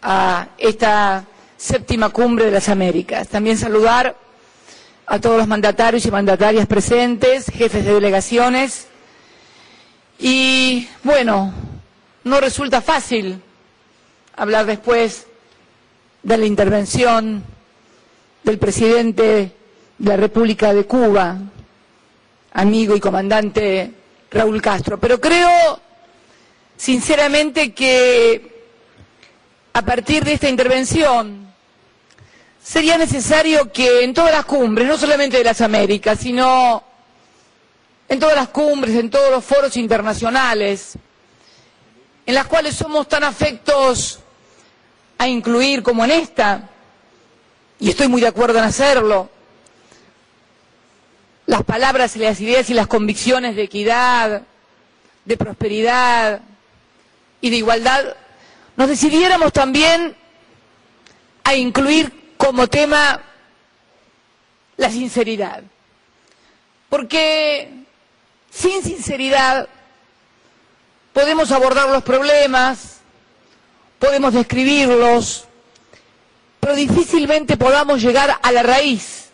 a esta séptima cumbre de las Américas. También saludar a todos los mandatarios y mandatarias presentes, jefes de delegaciones. Y bueno, no resulta fácil hablar después de la intervención del presidente de la República de Cuba, amigo y comandante Raúl Castro, pero creo sinceramente que a partir de esta intervención sería necesario que en todas las cumbres, no solamente de las Américas, sino en todas las cumbres, en todos los foros internacionales, en las cuales somos tan afectos a incluir como en esta, y estoy muy de acuerdo en hacerlo, las palabras y las ideas y las convicciones de equidad, de prosperidad y de igualdad, nos decidiéramos también a incluir como tema la sinceridad. Porque sin sinceridad podemos abordar los problemas, podemos describirlos, pero difícilmente podamos llegar a la raíz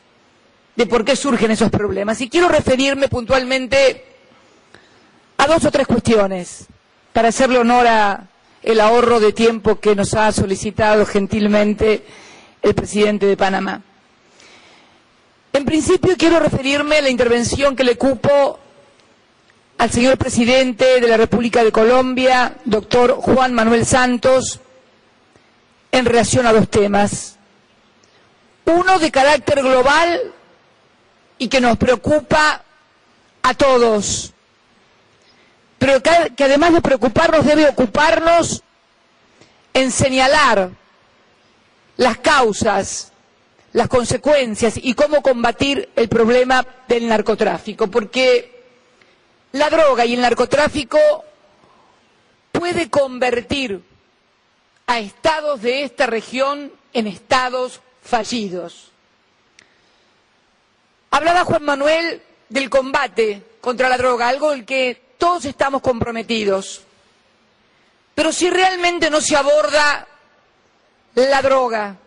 de por qué surgen esos problemas. Y quiero referirme puntualmente a dos o tres cuestiones para hacerle honor a el ahorro de tiempo que nos ha solicitado gentilmente el presidente de Panamá. En principio quiero referirme a la intervención que le cupo al señor presidente de la República de Colombia, doctor Juan Manuel Santos, en relación a dos temas. Uno de carácter global y que nos preocupa a todos, pero que además de preocuparnos debe ocuparnos en señalar las causas, las consecuencias y cómo combatir el problema del narcotráfico, porque la droga y el narcotráfico puede convertir a estados de esta región en estados fallidos. Hablaba Juan Manuel del combate contra la droga, algo en que todos estamos comprometidos. Pero si realmente no se aborda la droga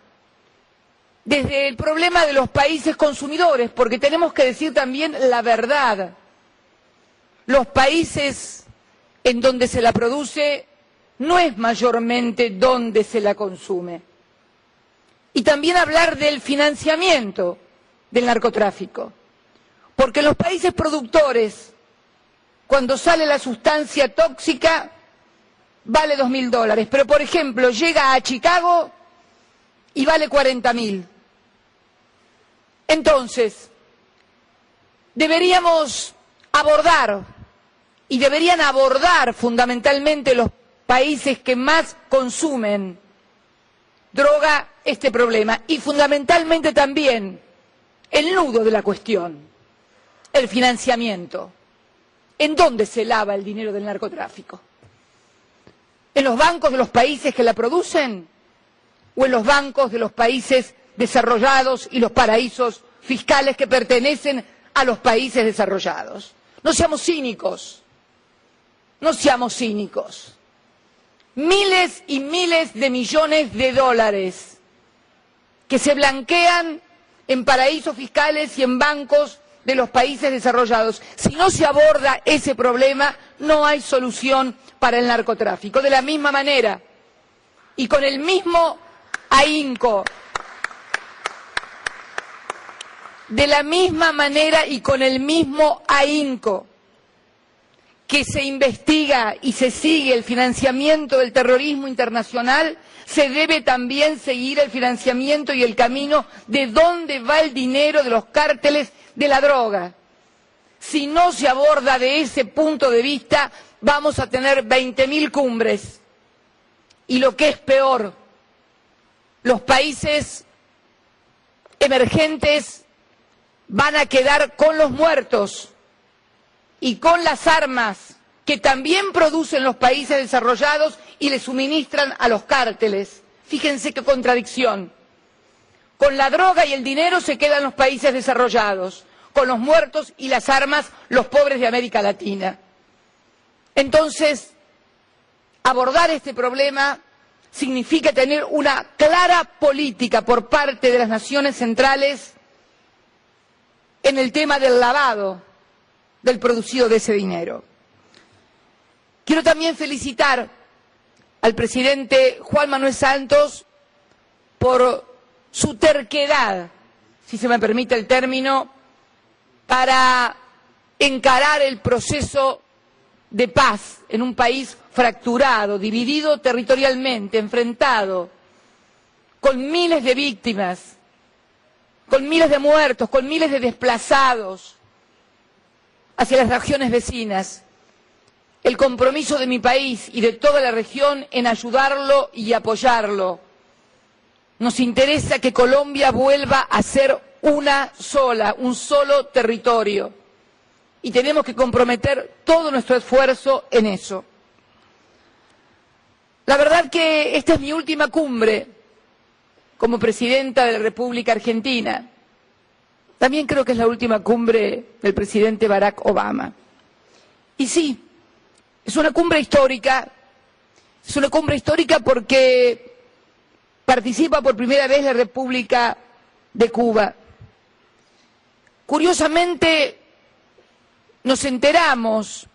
desde el problema de los países consumidores, porque tenemos que decir también la verdad, los países en donde se la produce no es mayormente donde se la consume. Y también hablar del financiamiento del narcotráfico, porque en los países productores, cuando sale la sustancia tóxica, vale $2.000, pero por ejemplo llega a Chicago y vale 40.000. Entonces, deberíamos abordar, y deberían abordar fundamentalmente los países que más consumen droga, este problema, y fundamentalmente también el nudo de la cuestión, el financiamiento. ¿En dónde se lava el dinero del narcotráfico? ¿En los bancos de los países que la producen? ¿O en los bancos de los países desarrollados y los paraísos fiscales que pertenecen a los países desarrollados? No seamos cínicos, no seamos cínicos. Miles y miles de millones de dólares que se blanquean en paraísos fiscales y en bancos de los países desarrollados. Si no se aborda ese problema, no hay solución para el narcotráfico. De la misma manera y con el mismo ahínco, de la misma manera y con el mismo ahínco que se investiga y se sigue el financiamiento del terrorismo internacional, se debe también seguir el financiamiento y el camino de dónde va el dinero de los cárteles de la droga. Si no se aborda de ese punto de vista, vamos a tener 20.000 cumbres. Y lo que es peor, los países emergentes van a quedar con los muertos y con las armas que también producen los países desarrollados y le suministran a los cárteles. Fíjense qué contradicción. Con la droga y el dinero se quedan los países desarrollados, con los muertos y las armas los pobres de América Latina. Entonces, abordar este problema significa tener una clara política por parte de las naciones centrales en el tema del lavado del producido de ese dinero. Quiero también felicitar al presidente Juan Manuel Santos por su terquedad, si se me permite el término, para encarar el proceso de paz en un país fracturado, dividido territorialmente, enfrentado, con miles de víctimas, con miles de muertos, con miles de desplazados hacia las regiones vecinas. El compromiso de mi país y de toda la región en ayudarlo y apoyarlo. Nos interesa que Colombia vuelva a ser una sola, un solo territorio. Y tenemos que comprometer todo nuestro esfuerzo en eso. La verdad que esta es mi última cumbre como presidenta de la República Argentina. También creo que es la última cumbre del presidente Barack Obama. Y sí, es una cumbre histórica porque participa por primera vez la República de Cuba. Curiosamente, nos enteramos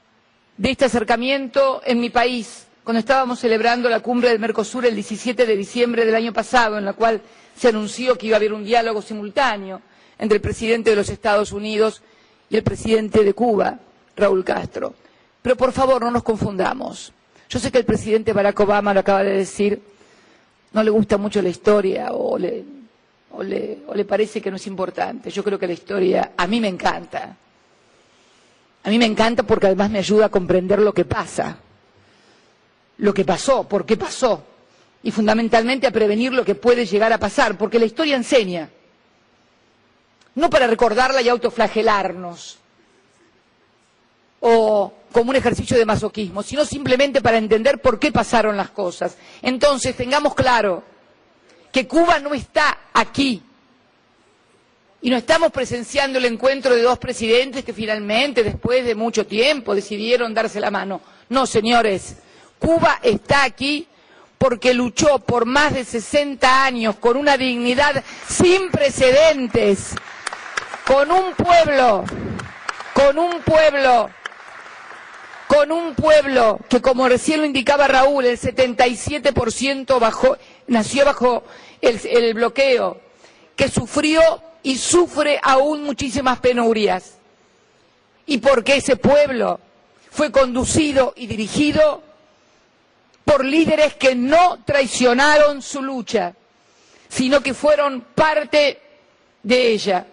de este acercamiento en mi país, cuando estábamos celebrando la cumbre del Mercosur el 17 de diciembre del año pasado, en la cual se anunció que iba a haber un diálogo simultáneo entre el presidente de los Estados Unidos y el presidente de Cuba, Raúl Castro. Pero por favor, no nos confundamos. Yo sé que el presidente Barack Obama lo acaba de decir, no le gusta mucho la historia o le parece que no es importante. Yo creo que la historia a mí me encanta. A mí me encanta porque además me ayuda a comprender lo que pasa, lo que pasó, por qué pasó, y fundamentalmente a prevenir lo que puede llegar a pasar, porque la historia enseña, no para recordarla y autoflagelarnos, o como un ejercicio de masoquismo, sino simplemente para entender por qué pasaron las cosas. Entonces, tengamos claro que Cuba no está aquí, y no estamos presenciando el encuentro de dos presidentes que finalmente, después de mucho tiempo, decidieron darse la mano. No, señores, Cuba está aquí porque luchó por más de 60 años con una dignidad sin precedentes, con un pueblo que, como recién lo indicaba Raúl, el 77% nació bajo el bloqueo, que sufrió y sufre aún muchísimas penurias. Y porque ese pueblo fue conducido y dirigido por líderes que no traicionaron su lucha, sino que fueron parte de ella.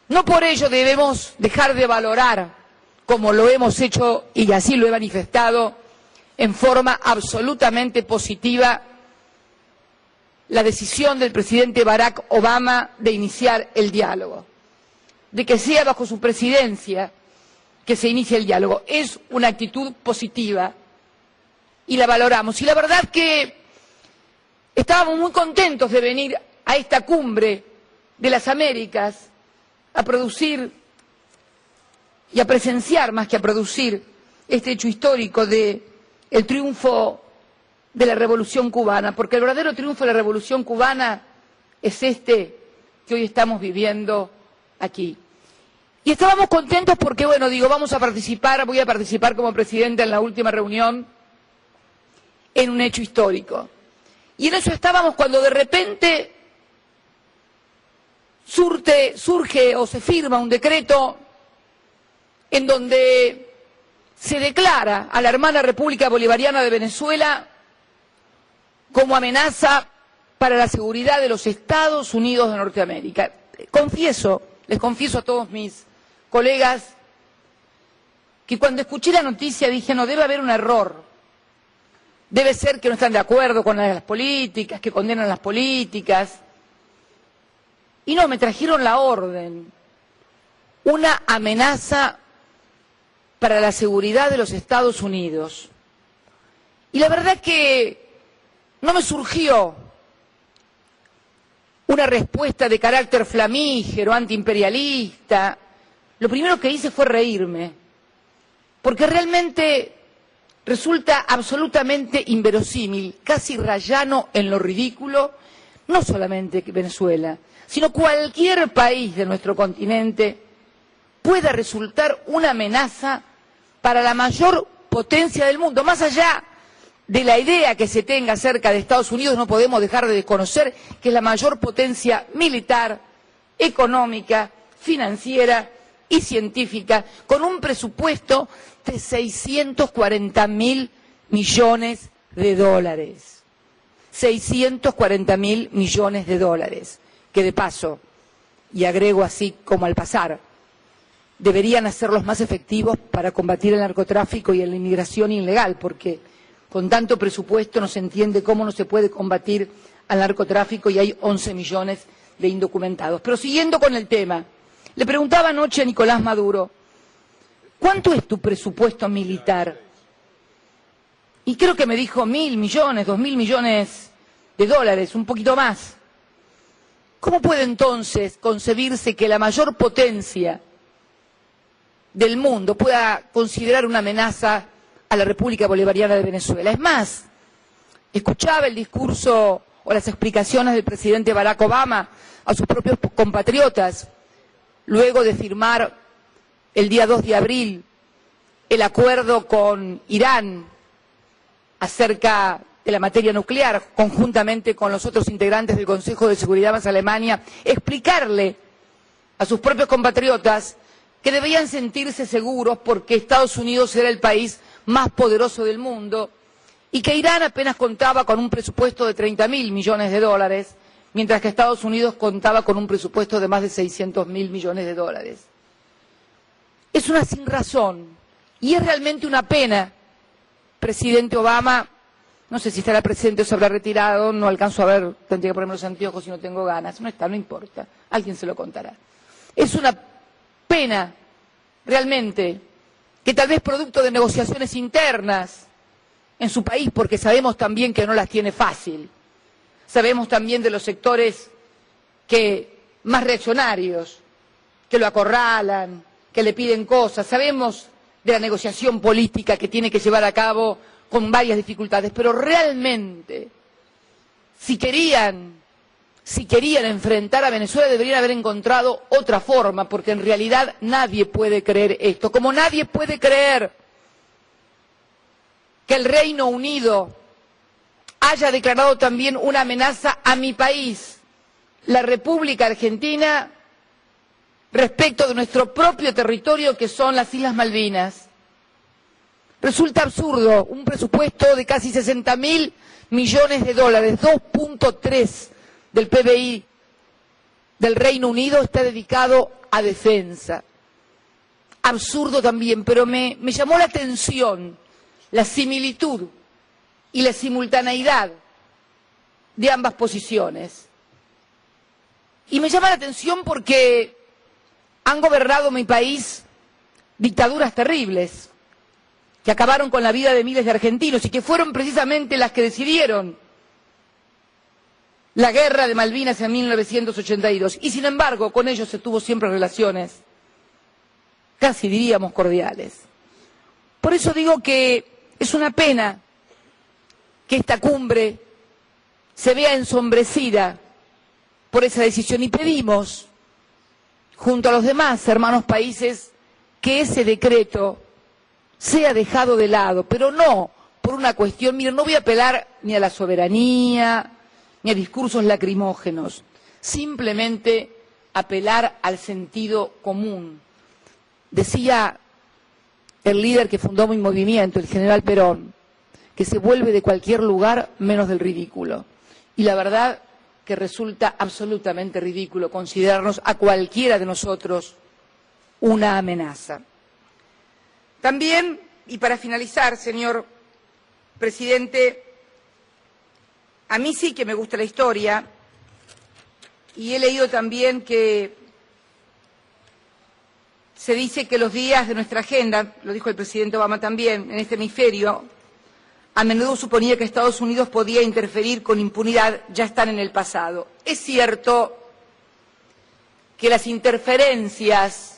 No por ello debemos dejar de valorar, como lo hemos hecho y así lo he manifestado, en forma absolutamente positiva, la decisión del presidente Barack Obama de iniciar el diálogo, de que sea bajo su presidencia que se inicie el diálogo. Es una actitud positiva y la valoramos. Y la verdad que estábamos muy contentos de venir a esta cumbre de las Américas a producir y a presenciar, más que a producir, este hecho histórico de el triunfo de la Revolución Cubana, porque el verdadero triunfo de la Revolución Cubana es este que hoy estamos viviendo aquí. Y estábamos contentos porque, bueno, digo, voy a participar como presidenta en la última reunión en un hecho histórico. Y en eso estábamos cuando de repente surge o se firma un decreto en donde se declara a la hermana República Bolivariana de Venezuela como amenaza para la seguridad de los Estados Unidos de Norteamérica. Les confieso a todos mis colegas que cuando escuché la noticia dije, no, debe haber un error. Debe ser que no están de acuerdo con las políticas, que condenan las políticas. Y no, me trajeron la orden. Una amenaza para la seguridad de los Estados Unidos. Y la verdad que no me surgió una respuesta de carácter flamígero, antiimperialista. Lo primero que hice fue reírme, porque realmente Resulta absolutamente inverosímil, casi rayano en lo ridículo, no solamente que Venezuela, sino cualquier país de nuestro continente pueda resultar una amenaza para la mayor potencia del mundo. Más allá de la idea que se tenga acerca de Estados Unidos, no podemos dejar de desconocer que es la mayor potencia militar, económica, financiera y científica, con un presupuesto de 640.000 millones de dólares. 640.000 millones de dólares, que de paso, y agrego así como al pasar, deberían hacerlos más efectivos para combatir el narcotráfico y la inmigración ilegal, porque con tanto presupuesto no se entiende cómo no se puede combatir al narcotráfico y hay 11 millones de indocumentados. Pero siguiendo con el tema, le preguntaba anoche a Nicolás Maduro, ¿cuánto es tu presupuesto militar? Y creo que me dijo 1.000 millones, 2.000 millones de dólares, un poquito más. ¿Cómo puede entonces concebirse que la mayor potencia del mundo pueda considerar una amenaza a la República Bolivariana de Venezuela? Es más, escuchaba el discurso o las explicaciones del presidente Barack Obama a sus propios compatriotas, luego de firmar el día 2 de abril el acuerdo con Irán acerca de la materia nuclear, conjuntamente con los otros integrantes del Consejo de Seguridad más Alemania, explicarle a sus propios compatriotas que debían sentirse seguros porque Estados Unidos era el país más poderoso del mundo y que Irán apenas contaba con un presupuesto de 30.000 millones de dólares, mientras que Estados Unidos contaba con un presupuesto de más de 600.000 millones de dólares. Es una sinrazón y es realmente una pena. Presidente Obama, no sé si estará presente o se habrá retirado, no alcanzo a ver, tendría que ponerme los anteojos si no tengo ganas. No está, no importa, alguien se lo contará. Es una pena, realmente, que tal vez producto de negociaciones internas en su país, porque sabemos también que no las tiene fácil, sabemos también de los sectores más reaccionarios, que lo acorralan, que le piden cosas, sabemos de la negociación política que tiene que llevar a cabo con varias dificultades, pero realmente, si querían enfrentar a Venezuela, deberían haber encontrado otra forma, porque en realidad nadie puede creer esto, como nadie puede creer que el Reino Unido haya declarado también una amenaza a mi país, la República Argentina, respecto de nuestro propio territorio, que son las Islas Malvinas. Resulta absurdo, un presupuesto de casi 60.000 millones de dólares, 2.3 del PBI del Reino Unido está dedicado a defensa. Absurdo también, pero me llamó la atención la similitud y la simultaneidad de ambas posiciones. Y me llama la atención porque han gobernado mi país dictaduras terribles que acabaron con la vida de miles de argentinos y que fueron precisamente las que decidieron la guerra de Malvinas en 1982. Y sin embargo, con ellos se tuvo siempre relaciones, casi diríamos cordiales. Por eso digo que es una pena que esta cumbre se vea ensombrecida por esa decisión y pedimos, junto a los demás hermanos países, que ese decreto sea dejado de lado, pero no por una cuestión, miren, no voy a apelar ni a la soberanía, ni a discursos lacrimógenos, simplemente apelar al sentido común. Decía el líder que fundó mi movimiento, el general Perón, que se vuelve de cualquier lugar menos del ridículo. Y la verdad que resulta absolutamente ridículo considerarnos a cualquiera de nosotros una amenaza. También, y para finalizar, señor presidente, a mí sí que me gusta la historia y he leído también que se dice que los días de nuestra agenda, lo dijo el presidente Obama también, en este hemisferio, a menudo suponía que Estados Unidos podía interferir con impunidad, ya están en el pasado. Es cierto que las interferencias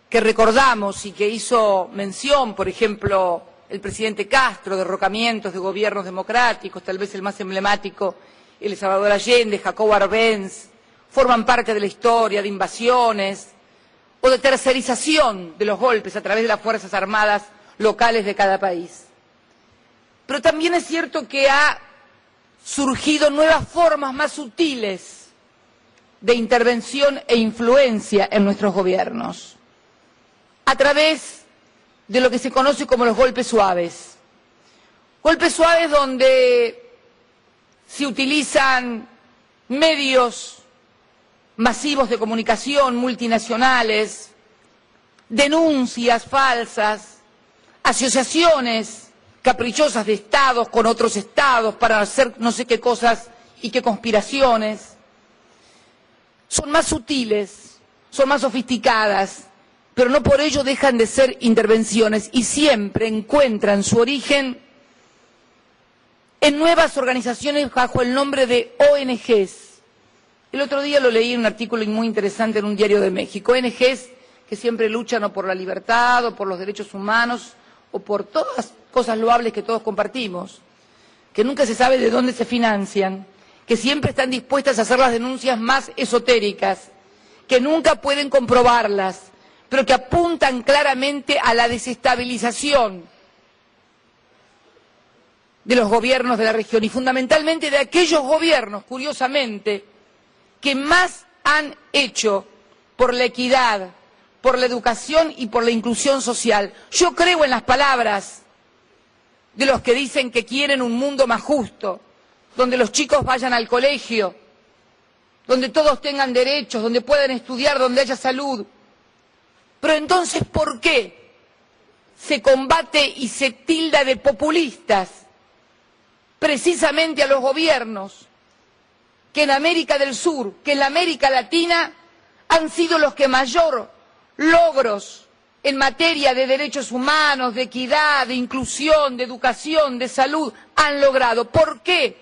que recordamos y que hizo mención, por ejemplo, el presidente Castro, derrocamientos de gobiernos democráticos, tal vez el más emblemático, el Salvador Allende, Jacobo Arbenz, forman parte de la historia de invasiones o de tercerización de los golpes a través de las Fuerzas Armadas locales de cada país. Pero también es cierto que ha surgido nuevas formas más sutiles de intervención e influencia en nuestros gobiernos, a través de lo que se conoce como los golpes suaves. Golpes suaves donde se utilizan medios masivos de comunicación multinacionales, denuncias falsas, asociaciones caprichosas de estados con otros estados para hacer no sé qué cosas y qué conspiraciones. Son más sutiles, son más sofisticadas, pero no por ello dejan de ser intervenciones y siempre encuentran su origen en nuevas organizaciones bajo el nombre de ONGs. El otro día lo leí en un artículo muy interesante en un diario de México. ONGs que siempre luchan o por la libertad o por los derechos humanos o por todas las cosas loables que todos compartimos, que nunca se sabe de dónde se financian, que siempre están dispuestas a hacer las denuncias más esotéricas, que nunca pueden comprobarlas, pero que apuntan claramente a la desestabilización de los gobiernos de la región y fundamentalmente de aquellos gobiernos, curiosamente, que más han hecho por la equidad, por la educación y por la inclusión social. Yo creo en las palabras de los que dicen que quieren un mundo más justo, donde los chicos vayan al colegio, donde todos tengan derechos, donde puedan estudiar, donde haya salud. Pero entonces, ¿por qué se combate y se tilda de populistas precisamente a los gobiernos que en América del Sur, que en la América Latina han sido los que mayor logros en materia de derechos humanos, de equidad, de inclusión, de educación, de salud han logrado? ¿Por qué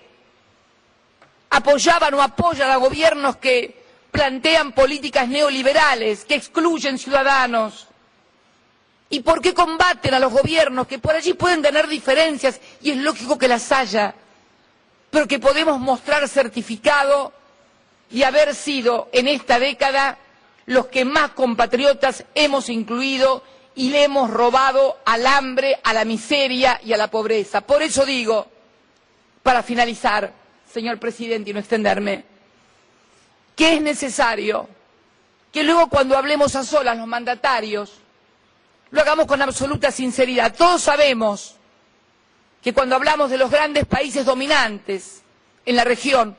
apoyaban o apoyan a gobiernos que plantean políticas neoliberales, que excluyen ciudadanos? ¿Y por qué combaten a los gobiernos que por allí pueden tener diferencias, y es lógico que las haya, pero que podemos mostrar certificado y haber sido en esta década los que más compatriotas hemos incluido y le hemos robado al hambre, a la miseria y a la pobreza? Por eso digo, para finalizar, señor presidente, y no extenderme, que es necesario que luego cuando hablemos a solas los mandatarios, lo hagamos con absoluta sinceridad. Todos sabemos que cuando hablamos de los grandes países dominantes en la región,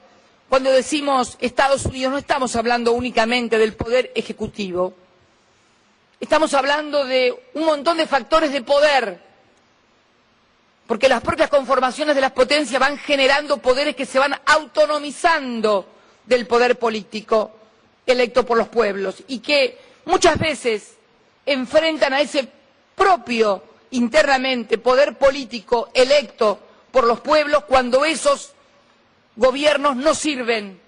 cuando decimos Estados Unidos, no estamos hablando únicamente del poder ejecutivo, estamos hablando de un montón de factores de poder, porque las propias conformaciones de las potencias van generando poderes que se van autonomizando del poder político electo por los pueblos y que muchas veces enfrentan a ese propio internamente poder político electo por los pueblos cuando esos gobiernos no sirven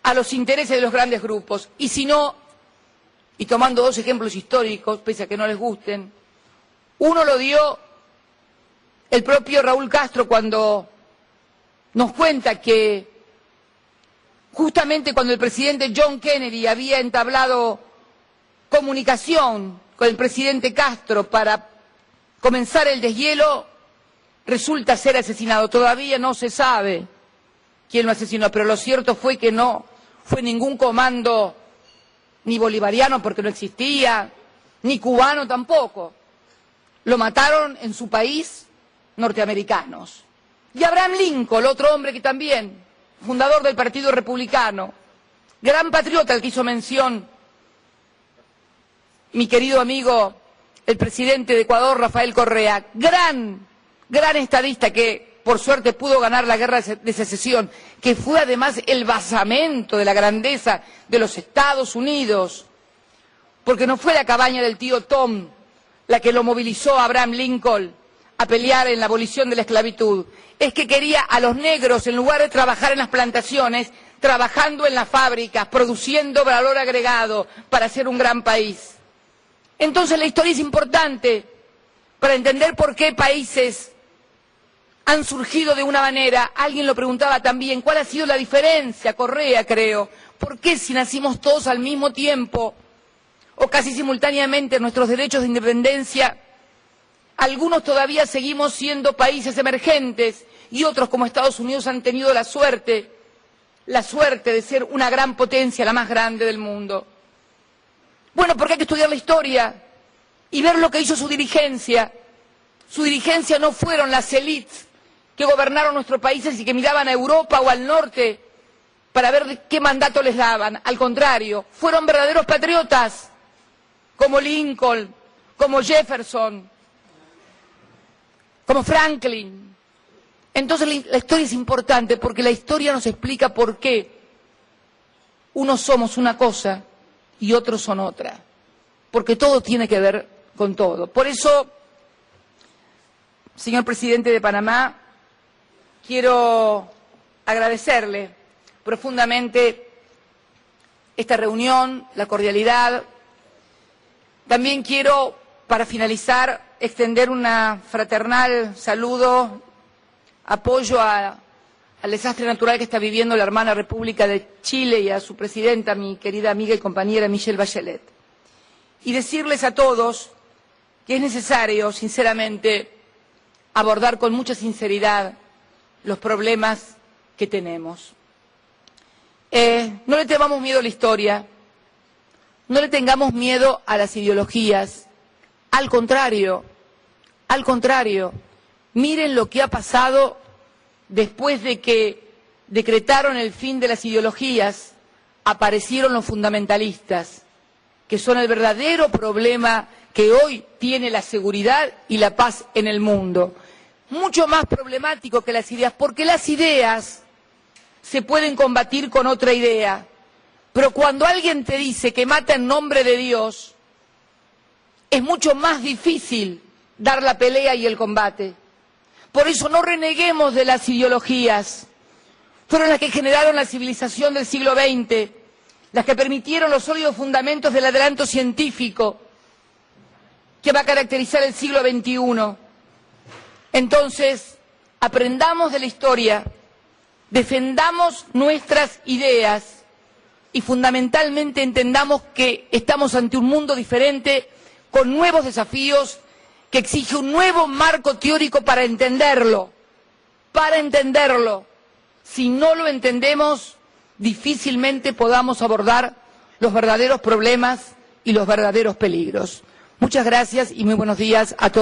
a los intereses de los grandes grupos. Y si no, y tomando dos ejemplos históricos, pese a que no les gusten, uno lo dio el propio Raúl Castro cuando nos cuenta que justamente cuando el presidente John Kennedy había entablado comunicación con el presidente Castro para comenzar el deshielo, resulta ser asesinado. Todavía no se sabe quién lo asesinó, pero lo cierto fue que no fue ningún comando ni bolivariano porque no existía, ni cubano tampoco. Lo mataron en su país norteamericanos. Y Abraham Lincoln, otro hombre que también, fundador del Partido Republicano, gran patriota al que hizo mención mi querido amigo, el presidente de Ecuador, Rafael Correa, gran estadista que por suerte pudo ganar la guerra de secesión, que fue además el basamento de la grandeza de los Estados Unidos, porque no fue la cabaña del tío Tom la que lo movilizó a Abraham Lincoln a pelear en la abolición de la esclavitud, es que quería a los negros, en lugar de trabajar en las plantaciones, trabajando en las fábricas, produciendo valor agregado para ser un gran país. Entonces la historia es importante para entender por qué países han surgido de una manera. Alguien lo preguntaba también, ¿cuál ha sido la diferencia? Correa, creo. ¿Por qué si nacimos todos al mismo tiempo o casi simultáneamente nuestros derechos de independencia, algunos todavía seguimos siendo países emergentes y otros como Estados Unidos han tenido la suerte de ser una gran potencia, la más grande del mundo? Bueno, porque hay que estudiar la historia y ver lo que hizo su dirigencia. Su dirigencia no fueron las élites que gobernaron nuestros países y que miraban a Europa o al norte para ver qué mandato les daban. Al contrario, fueron verdaderos patriotas, como Lincoln, como Jefferson, como Franklin. Entonces la historia es importante porque la historia nos explica por qué unos somos una cosa y otros son otra, porque todo tiene que ver con todo. Por eso, señor presidente de Panamá, quiero agradecerle profundamente esta reunión, la cordialidad. También quiero, para finalizar, extender una fraternal saludo, apoyo al desastre natural que está viviendo la hermana República de Chile y a su presidenta, mi querida amiga y compañera Michelle Bachelet. Y decirles a todos que es necesario, sinceramente, abordar con mucha sinceridad los problemas que tenemos. No le tengamos miedo a la historia, no le tengamos miedo a las ideologías, al contrario, miren lo que ha pasado después de que decretaron el fin de las ideologías, aparecieron los fundamentalistas, que son el verdadero problema que hoy tiene la seguridad y la paz en el mundo. Mucho más problemático que las ideas, porque las ideas se pueden combatir con otra idea, pero cuando alguien te dice que mata en nombre de Dios, es mucho más difícil dar la pelea y el combate. Por eso no reneguemos de las ideologías. Fueron las que generaron la civilización del siglo XX, las que permitieron los sólidos fundamentos del adelanto científico que va a caracterizar el siglo XXI. Entonces, aprendamos de la historia, defendamos nuestras ideas y fundamentalmente entendamos que estamos ante un mundo diferente, con nuevos desafíos, que exige un nuevo marco teórico para entenderlo. Si no lo entendemos, difícilmente podamos abordar los verdaderos problemas y los verdaderos peligros. Muchas gracias y muy buenos días a todos.